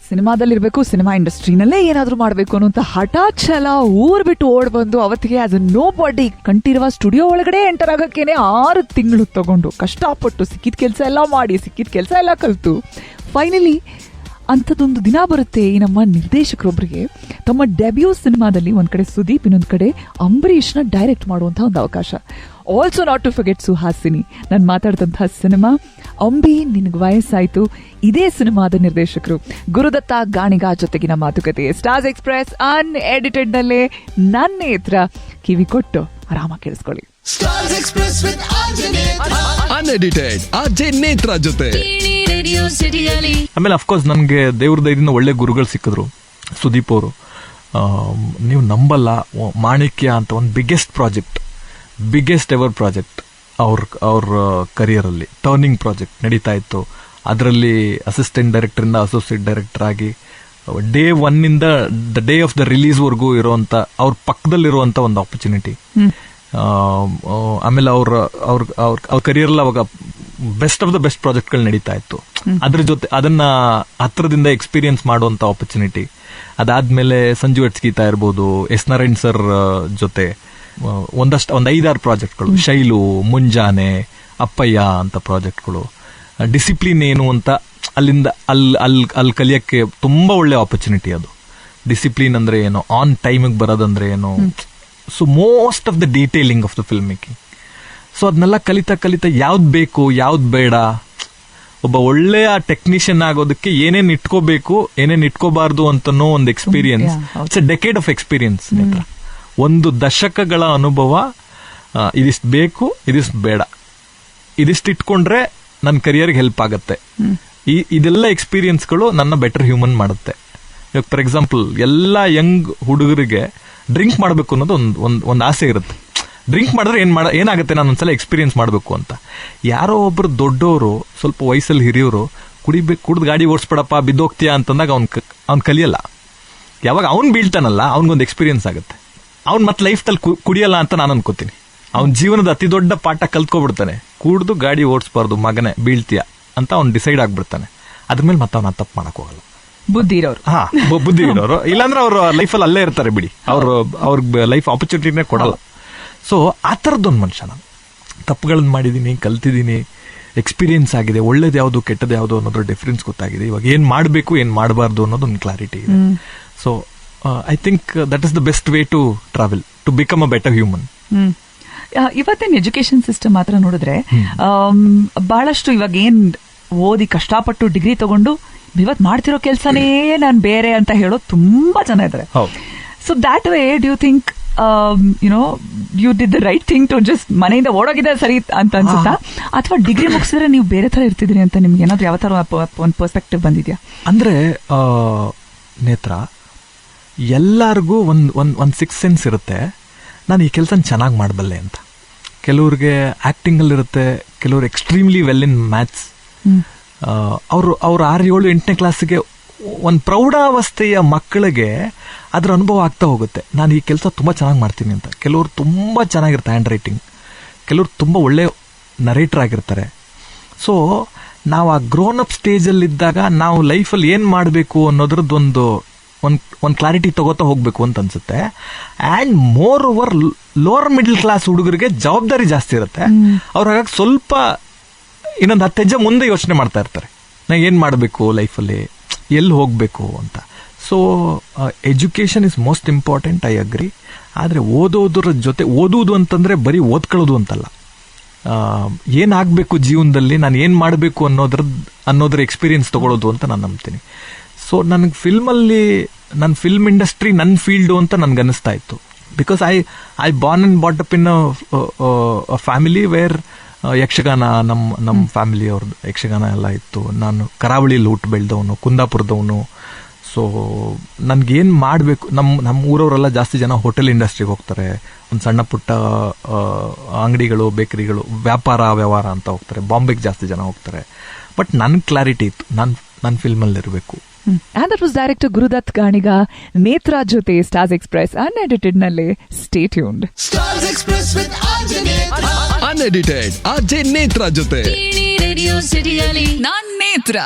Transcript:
ಸಿನಿಮಾದಲ್ಲಿರ್ಬೇಕು, cinema ಇಂಡಸ್ಟ್ರಿನಲ್ಲೇ ಏನಾದ್ರೂ ಮಾಡ್ಬೇಕು ಅನ್ನೋಂತ ಹಠ ಛಲ ಊರ್ ಬಿಟ್ಟು ಓಡ್ ಬಂದು ಅವತ್ತಿಗೆ as a nobody Kanteerava studio ಒಳಗಡೆ ಎಂಟರ್ ಆಗಕ್ಕೇನೆ 6 ತಿಂಗಳು ತಗೊಂಡು ಕಷ್ಟಪಟ್ಟು ಸಿಕ್ಕಿದ ಕೆಲಸ ಎಲ್ಲ ಮಾಡಿ ಸಿಕ್ಕಿದ ಕೆಲಸ ಎಲ್ಲ ಕಲ್ತು ಫೈನಲಿ ಅಂಥದ್ದೊಂದು ದಿನ ಬರುತ್ತೆ ಈ ನಮ್ಮ ನಿರ್ದೇಶಕರೊಬ್ಬರಿಗೆ ತಮ್ಮ ಡೆಬ್ಯೂ ಸಿನಿಮಾದಲ್ಲಿ ಒಂದ್ ಕಡೆ ಸುದೀಪ್, ಇನ್ನೊಂದ್ ಕಡೆ ಅಂಬರೀಷ್ನ ಡೈರೆಕ್ಟ್ ಮಾಡುವಂತಹ ಒಂದು ಅವಕಾಶ. Also not to forget Suhasini. ನಾನು ಮಾತಾಡಿದಂತಹ ಸಿನಿಮಾ ಅಂಬಿ ನಿನಗೆ ವಯಸ್ಸಾಯ್ತು. ಇದೇ ಸಿನಿಮಾದ ನಿರ್ದೇಶಕರು ಗುರುದತ್ತ ಗಾಣಿಗ ಜೊತೆಗಿನ ಮಾತುಕತೆ ಸ್ಟಾರ್ಸ್ ಎಕ್ಸ್ಪ್ರೆಸ್ ಅನ್ಎಡಿಟೆಡ್ ನಲ್ಲೇ ನನ್ನ ನೇತ್ರ ಕಿವಿ ಕೊಟ್ಟು ಆರಾಮ ಕೇಳಿಸ್ಕೊಳ್ಳಿ. ಅನ್ಎಡಿಟೆಡ್ ಅಜಯ್ ನೇತ್ರ ಜೊತೆ. ಆಮೇಲೆ ಅಫ್ಕೋರ್ಸ್ ನನಗೆ ದೇವ್ರ ದಯದಿಂದ ಒಳ್ಳೆ ಗುರುಗಳು ಸಿಕ್ಕಿದ್ರು. ಸುದೀಪ್ ಅವರು, ನೀವು ನಂಬಲ್ಲ, ಮಾಣಿಕ್ಯ ಅಂತ ಒಂದು ಬಿಗ್ಗೆಸ್ಟ್ ಎವರ್ ಪ್ರಾಜೆಕ್ಟ್ ಅವ್ರ ಕರಿಯರಲ್ಲಿ ಟರ್ನಿಂಗ್ ಪ್ರಾಜೆಕ್ಟ್ ನಡೀತಾ ಇತ್ತು. ಅದರಲ್ಲಿ ಅಸಿಸ್ಟೆಂಟ್ ಡೈರೆಕ್ಟರ್ ಇಂದ ಅಸೋಸಿಯೇಟ್ ಡೈರೆಕ್ಟರ್ ಆಗಿ ಡೇ 1 ಇಂದ the day of the release ವರ್ಗೂ ಇರುವಂತ ಅವ್ರ ಪಕ್ಕದಲ್ಲಿರುವಂತ ಒಂದು ಆಪರ್ಚುನಿಟಿ. ಆಮೇಲೆ ಅವ್ರ ಕರಿಯರ್ ಅವಾಗ ಬೆಸ್ಟ್ ಆಫ್ ದ ಬೆಸ್ಟ್ ಪ್ರಾಜೆಕ್ಟ್ಗಳು ನಡೀತಾ ಇತ್ತು. ಅದ್ರ ಜೊತೆ ಅದನ್ನ ಹತ್ರದಿಂದ ಎಕ್ಸ್ಪೀರಿಯನ್ಸ್ ಮಾಡುವಂತ ಆಪರ್ಚುನಿಟಿ. ಅದಾದ್ಮೇಲೆ ಸಂಜು ಗೀತಾ ಇರ್ಬೋದು, ಎಸ್ ನಾರಾಯಣ್ ಸರ್ ಜೊತೆ ಒಂದು 5-6 ಪ್ರಾಜೆಕ್ಟ್ಗಳು, ಶೈಲು, ಮುಂಜಾನೆ, ಅಪ್ಪಯ್ಯ ಅಂತ ಪ್ರಾಜೆಕ್ಟ್ಗಳು. ಡಿಸಿಪ್ಲಿನ್ ಏನು ಅಂತ ಅಲ್ಲಿಂದ ಅಲ್ಲಿ ಕಲಿಯಕ್ಕೆ ತುಂಬಾ ಒಳ್ಳೆ ಆಪರ್ಚುನಿಟಿ ಅದು. ಡಿಸಿಪ್ಲಿನ್ ಅಂದ್ರೆ ಏನು, ಆನ್ ಟೈಮಿಗೆ ಬರೋದಂದ್ರೆ ಏನು, so most of the detailing of the film making. So ಅದನ್ನೆಲ್ಲ ಕಲಿತಾ ಯಾವ್ದು ಬೇಕು ಯಾವ್ದು ಬೇಡ, ಒಬ್ಬ ಒಳ್ಳೆಯ ಟೆಕ್ನಿಷಿಯನ್ ಆಗೋದಕ್ಕೆ ಏನೇನ್ ಇಟ್ಕೋಬೇಕು ಏನೇನ್ ಇಟ್ಕೋಬಾರ್ದು ಅಂತನೋ ಒಂದು experience. It's A decade of experience. ಒಂದು ದಶಕಗಳ ಅನುಭವ. ಇದಿಷ್ಟು ಬೇಕು, ಇದಿಷ್ಟು ಬೇಡ, ಇದಿಷ್ಟು ಇಟ್ಕೊಂಡ್ರೆ ನನ್ನ ಕರಿಯರ್ಗೆ ಹೆಲ್ಪ್ ಆಗತ್ತೆ. ಇದೆಲ್ಲ ಎಕ್ಸ್ಪೀರಿಯನ್ಸ್ಗಳು ನನ್ನ ಬೆಟರ್ ಹ್ಯೂಮನ್ ಮಾಡುತ್ತೆ. ಇವಾಗ ಫಾರ್ ಎಕ್ಸಾಂಪಲ್ ಎಲ್ಲ ಯಂಗ್ ಹುಡುಗರಿಗೆ ಡ್ರಿಂಕ್ ಮಾಡಬೇಕು ಅನ್ನೋದು ಒಂದು ಆಸೆ ಇರುತ್ತೆ. ಡ್ರಿಂಕ್ ಮಾಡಿದ್ರೆ ಏನಾಗುತ್ತೆ, ನಾನು ಒಂದ್ಸಲ ಎಕ್ಸ್ಪೀರಿಯನ್ಸ್ ಮಾಡಬೇಕು ಅಂತ. ಯಾರೋ ಒಬ್ರು ದೊಡ್ಡವರು, ಸ್ವಲ್ಪ ವಯಸ್ಸಲ್ಲಿ ಹಿರಿಯವರು, ಕುಡಿದು ಗಾಡಿ ಓಡಿಸ್ಬಿಡಪ್ಪ ಬಿದ್ದೋಗ್ತೀಯಾ ಅಂತಂದಾಗ ಅವ್ನ್ ಕಲಿಯಲ್ಲ. ಯಾವಾಗ ಅವ್ನ್ ಬೀಳ್ತಾನಲ್ಲ, ಅವ್ನಿಗೊಂದು ಎಕ್ಸ್ಪೀರಿಯನ್ಸ್ ಆಗುತ್ತೆ. ಅವ್ನ್ ಮತ್ತೆ ಲೈಫ್ ಅಲ್ಲಿ ಕುಡಿಯಲ್ಲ ಅಂತ ನಾನು ಅನ್ಕೋತೀನಿ. ಅವ್ನ ಜೀವನದ ಅತಿ ದೊಡ್ಡ ಪಾಠ ಕಲ್ತ್ಕೊಬಿಡ್ತಾನೆ. ಕುಡ್ದು ಗಾಡಿ ಓಡಿಸ್ಬಾರ್ದು ಮಗನೇ, ಬೀಳ್ತೀಯ ಅಂತ ಅವ್ನು ಡಿಸೈಡ್ ಆಗ್ಬಿಡ್ತಾನೆ. ಅದ್ರ ಮೇಲೆ ಮತ್ತೆ ಅವ್ನ ತಪ್ಪು ಮಾಡಕ್ ಹೋಗಲ್ಲ. ಬುದ್ಧಿ ಇರೋರು ಇಲ್ಲಾಂದ್ರೆ ಅವ್ರ ಲೈಫಲ್ಲಿ ಅಲ್ಲೇ ಇರ್ತಾರೆ ಬಿಡಿ, ಅವ್ರಿಗೆ ಲೈಫ್ ಆಪರ್ಚುನಿಟಿನೇ ಕೊಡಲ್ಲ. ಸೊ ಆ ಥರದ್ದೊಂದು ಮನುಷ್ಯ. ನಾನು ತಪ್ಪುಗಳನ್ನ ಮಾಡಿದ್ದೀನಿ, ಕಲ್ತಿದ್ದೀನಿ, ಎಕ್ಸ್ಪೀರಿಯನ್ಸ್ ಆಗಿದೆ. ಒಳ್ಳೇದು ಯಾವುದು ಕೆಟ್ಟದ್ದು ಯಾವುದು ಅನ್ನೋದ್ರ ಡಿಫ್ರೆನ್ಸ್ ಗೊತ್ತಾಗಿದೆ. ಇವಾಗ ಏನ್ ಮಾಡಬೇಕು ಏನ್ ಮಾಡಬಾರ್ದು ಅನ್ನೋದೊಂದು ಕ್ಲಾರಿಟಿ ಇದೆ. So I think that is the best way to travel to become a better human. ಇವತ್ತಿನ ಎಜುಕೇಶನ್ ಸಿಸ್ಟಮ್ ಮಾತ್ರ ನೋಡಿದ್ರೆ ಬಹಳಷ್ಟು ಇವಾಗ ಏನ್ ಓದಿ ಕಷ್ಟಪಟ್ಟು ಡಿಗ್ರಿ ತಗೊಂಡು ಇವತ್ತು ಮಾಡ್ತಿರೋ ಕೆಲಸನೇ ನಾನು ಬೇರೆ ಅಂತ ಹೇಳೋದು ತುಂಬಾ ಜನ ಇದ್ದಾರೆ. So that way do you think you did the right thing to just ಮನೆಯಿಂದ ಓಡೋಗಿದೆ ಸರಿ ಅಂತ ಅನ್ಸುತ್ತಾ, ಅಥವಾ ಡಿಗ್ರಿ ಮುಗಿಸಿದ್ರೆ ನೀವು ಬೇರೆ ತರ ಇರ್ತಿದ್ರಿ ಅಂತ ನಿಮ್ಗೆ ಏನಾದ್ರು ಯಾವ ತರ ಒಂದು ಪರ್ಸ್ಪೆಕ್ಟಿವ್ ಬಂದಿದ್ಯಾ? ಅಂದ್ರೆ ನೇತ್ರ, ಎಲ್ಲರಿಗೂ ಒಂದ್ ಸಿಕ್ಸ್ ಸೆನ್ಸ್ ಇರುತ್ತೆ, ನಾನು ಈ ಕೆಲಸ ಚೆನ್ನಾಗಿ ಮಾಡಬಲ್ಲೆ ಅಂತ. ಕೆಲವ್ರಿಗೆ ಆಕ್ಟಿಂಗ್ ಅಲ್ಲಿ ಇರುತ್ತೆ, ಕೆಲವ್ರು ಎಕ್ಸ್ಟ್ರೀಮ್ಲಿ ವೆಲ್ ಇನ್ ಮ್ಯಾಥ್ಸ್. ಅವ್ರು 6, 7, 8ನೇ ಕ್ಲಾಸ್ಗೆ ಒಂದು ಪ್ರೌಢಾವಸ್ಥೆಯ ಮಕ್ಕಳಿಗೆ ಅದ್ರ ಅನುಭವ ಆಗ್ತಾ ಹೋಗುತ್ತೆ. ನಾನು ಈ ಕೆಲಸ ತುಂಬಾ ಚೆನ್ನಾಗಿ ಮಾಡ್ತೀನಿ ಅಂತ. ಕೆಲವರು ತುಂಬಾ ಚೆನ್ನಾಗಿರುತ್ತೆ ಹ್ಯಾಂಡ್ ರೈಟಿಂಗ್, ಕೆಲವ್ರು ತುಂಬಾ ಒಳ್ಳೆ ನರೇಟರ್ ಆಗಿರ್ತಾರೆ. ಸೊ ನಾವು ಆ ಗ್ರೋನ್ ಅಪ್ ಸ್ಟೇಜಲ್ಲಿ ಇದ್ದಾಗ ನಾವು ಲೈಫಲ್ಲಿ ಏನ್ ಮಾಡಬೇಕು ಅನ್ನೋದ್ರದ್ದು ಒಂದು ಕ್ಲಾರಿಟಿ ತಗೋತಾ ಹೋಗ್ಬೇಕು ಅಂತ ಅನ್ಸುತ್ತೆ. And more over lower middle class ಹುಡುಗರಿಗೆ ಜವಾಬ್ದಾರಿ ಜಾಸ್ತಿ ಇರುತ್ತೆ. ಅವ್ರು ಹಾಗಾಗಿ ಸ್ವಲ್ಪ ಇನ್ನೊಂದು 10 ಹೆಜ್ಜೆ ಮುಂದೆ ಯೋಚನೆ ಮಾಡ್ತಾ ಇರ್ತಾರೆ, ನಾ ಏನ್ ಮಾಡಬೇಕು ಲೈಫಲ್ಲಿ, ಎಲ್ಲಿ ಹೋಗ್ಬೇಕು ಅಂತ. So education is most important, I agree. ಆದ್ರೆ ಓದೋದ್ರ ಜೊತೆ, ಓದುವುದು ಅಂತಂದ್ರೆ ಬರೀ ಓದ್ಕೊಳ್ಳೋದು ಅಂತಲ್ಲ, ಏನಾಗಬೇಕು ಜೀವನದಲ್ಲಿ, ನಾನು ಏನ್ ಮಾಡಬೇಕು ಅನ್ನೋದ್ರ ಎಕ್ಸ್ಪೀರಿಯನ್ಸ್ ತಗೊಳ್ಳೋದು ಅಂತ ನಾನು ನಂಬ್ತೀನಿ. ಸೊ ನನಗೆ ಫಿಲ್ಮಲ್ಲಿ, ನನ್ನ ಫಿಲ್ಮ್ ಇಂಡಸ್ಟ್ರಿ ನನ್ನ ಫೀಲ್ಡು ಅಂತ ನನ್ಗೆ ಅನಿಸ್ತಾ ಇತ್ತು. Because I born and brought up in a family where Yakshagana, ನಮ್ಮ ಫ್ಯಾಮಿಲಿ ಅವ್ರದ್ದು ಯಕ್ಷಗಾನ ಎಲ್ಲ ಇತ್ತು. ನಾನು ಕರಾವಳಿಯಲ್ಲಿ ಹುಟ್ಟು ಬೆಳೆದವನು, ಕುಂದಾಪುರದವನು. ಸೊ ನನ್ಗೇನು ಮಾಡಬೇಕು, ನಮ್ಮ ಊರವರೆಲ್ಲ ಜಾಸ್ತಿ ಜನ ಹೋಟೆಲ್ ಇಂಡಸ್ಟ್ರಿಗೆ ಹೋಗ್ತಾರೆ, ಒಂದು ಸಣ್ಣ ಪುಟ್ಟ ಅಂಗಡಿಗಳು, ಬೇಕರಿಗಳು, ವ್ಯವಹಾರ ಅಂತ ಹೋಗ್ತಾರೆ. ಬಾಂಬೆಗೆ ಜಾಸ್ತಿ ಜನ ಹೋಗ್ತಾರೆ. ಬಟ್ ನನ್ ಕ್ಲಾರಿಟಿ ಇತ್ತು, ನನ್ನ ಫಿಲ್ಮಲ್ಲಿ ಇರಬೇಕು. And that was director Gurudatt Ganiga, Netra ಜೊತೆ ಸ್ಟಾರ್ಸ್ ಎಕ್ಸ್ಪ್ರೆಸ್ ಅನ್ಎಡಿಟೆಡ್ ನಲ್ಲಿ. Stay tuned. Stars express with unedited Ajay Netra ಜೊತೆ. ರೇಡಿಯೋ ಸಿಟಿಯಲ್ಲಿ ನಾನ್ ನೇತ್ರ.